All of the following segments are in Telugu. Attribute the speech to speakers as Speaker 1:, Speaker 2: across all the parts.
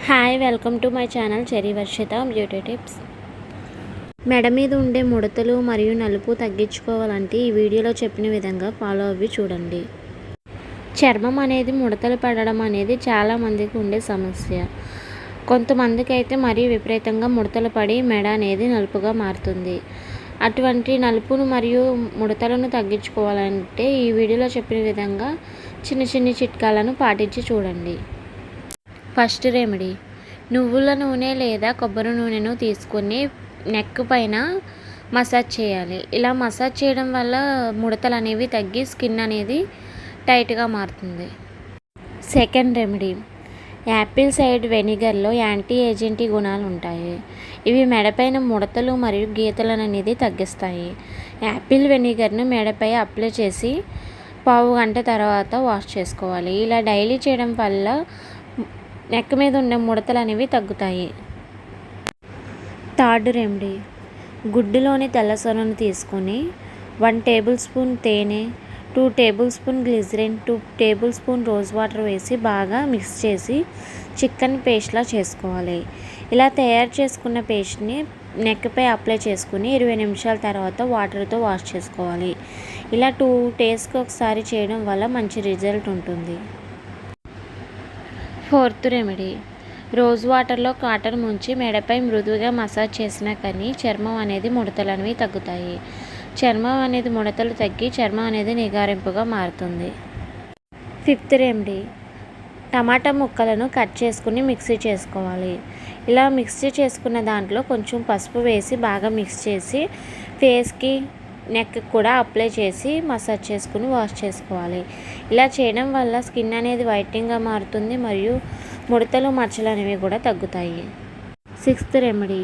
Speaker 1: Hi welcome to my channel cherry Varshita beauty tips. మెడ మీద ఉండే ముడతలు మరియు నలుపు తగ్గించుకోవాలంటే ఈ వీడియోలో చెప్పిన విధంగా ఫాలో అవి చూడండి. చర్మం అనేది ముడతలు పడడం అనేది చాలామందికి ఉండే సమస్య. కొంతమందికి అయితే మరీ విపరీతంగా ముడతలు పడి మెడ అనేది నలుపుగా మారుతుంది. అటువంటి నలుపును మరియు ముడతలను తగ్గించుకోవాలంటే ఈ వీడియోలో చెప్పిన విధంగా చిన్న చిట్కాలను పాటించి చూడండి. ఫస్ట్ రెమెడీ, నువ్వుల నూనె లేదా కొబ్బరి నూనెను తీసుకొని నెక్ పైన మసాజ్ చేయాలి. ఇలా మసాజ్ చేయడం వల్ల ముడతలు అనేవి తగ్గి స్కిన్ అనేది టైట్గా మారుతుంది. సెకండ్ రెమెడీ, యాపిల్ సైడ్ వెనిగర్లో యాంటీ ఏజెంట్ గుణాలు ఉంటాయి. ఇవి మెడపైన ముడతలు మరియు గీతలను అనేది తగ్గిస్తాయి. యాపిల్ వెనిగర్ను మెడపై అప్లై చేసి పావు గంట తర్వాత వాష్ చేసుకోవాలి. ఇలా డైలీ చేయడం వల్ల నెక్ మీద ఉన్న ముడతలు అనేవి తగ్గుతాయి. థర్డ్ రెమెడీ, గుడ్డులోని తెల్లసొనను తీసుకొని 1 టేబుల్ స్పూన్ తేనె, 2 table spoon glycerin, 2 table spoon rose water వేసి బాగా మిక్స్ చేసి చికెన్ పేస్ట్లా చేసుకోవాలి. ఇలా తయారు చేసుకున్న పేస్ట్ని నెక్పై అప్లై చేసుకుని 20 నిమిషాల తర్వాత వాటర్తో వాష్ చేసుకోవాలి. ఇలా 2 డేస్కి ఒకసారి చేయడం వల్ల మంచి రిజల్ట్ ఉంటుంది. ఫోర్త్ రెమెడీ, రోజ్ వాటర్లో కాటన్ ముంచి మెడపై మృదువుగా మసాజ్ చేసినా కానీ చర్మం అనేది ముడతలు అనేవి తగ్గుతాయి. చర్మం అనేది ముడతలు తగ్గి చర్మం అనేది నిగారింపుగా మారుతుంది. ఫిఫ్త్ రెమెడీ, టమాటా ముక్కలను కట్ చేసుకుని మిక్సీ చేసుకోవాలి. ఇలా మిక్సీ చేసుకున్న దాంట్లో కొంచెం పసుపు వేసి బాగా మిక్స్ చేసి ఫేస్కి నెక్ కూడా అప్లై చేసి మసాజ్ చేసుకుని వాష్ చేసుకోవాలి. ఇలా చేయడం వల్ల స్కిన్ అనేది వైట్నింగ్గా మారుతుంది మరియు ముడతలు మచ్చలు అనేవి కూడా తగ్గుతాయి. సిక్స్త్ రెమెడీ,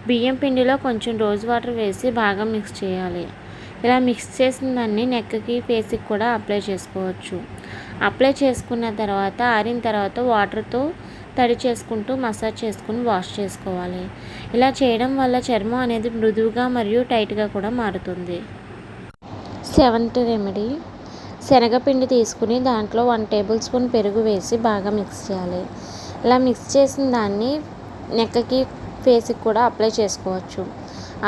Speaker 1: బియ్యం పిండిలో కొంచెం రోజ్ వాటర్ వేసి బాగా మిక్స్ చేయాలి. ఇలా మిక్స్ చేసిన దాన్ని నెక్కి ఫేస్కి కూడా అప్లై చేసుకోవచ్చు. అప్లై చేసుకున్న తర్వాత ఆరిన తర్వాత వాటర్తో తడి చేసుకుంటూ మసాజ్ చేసుకుని వాష్ చేసుకోవాలి. ఇలా చేయడం వల్ల చర్మం అనేది మృదువుగా మరియు టైట్గా కూడా మారుతుంది. సెవెంత్ రెమెడీ, శనగపిండి తీసుకుని దాంట్లో 1 టేబుల్ స్పూన్ పెరుగు వేసి బాగా మిక్స్ చేయాలి. ఇలా మిక్స్ చేసిన దాన్ని నెక్కి ఫేస్కి కూడా అప్లై చేసుకోవచ్చు.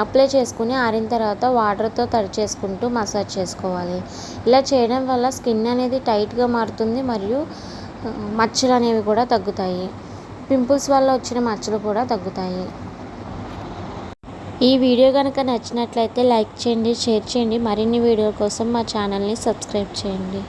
Speaker 1: అప్లై చేసుకుని ఆరిన తర్వాత వాటర్తో తడి చేసుకుంటూ మసాజ్ చేసుకోవాలి. ఇలా చేయడం వల్ల స్కిన్ అనేది టైట్గా మారుతుంది మరియు మచ్చలు అనేవి కూడా తగ్గుతాయి. పింపుల్స్ వల్ల వచ్చిన మచ్చలు కూడా తగ్గుతాయి. ఈ వీడియో కనుక నచ్చినట్లయితే లైక్ చేయండి, షేర్ చేయండి. మరిన్ని వీడియోల కోసం మా ఛానల్ని సబ్స్క్రైబ్ చేయండి.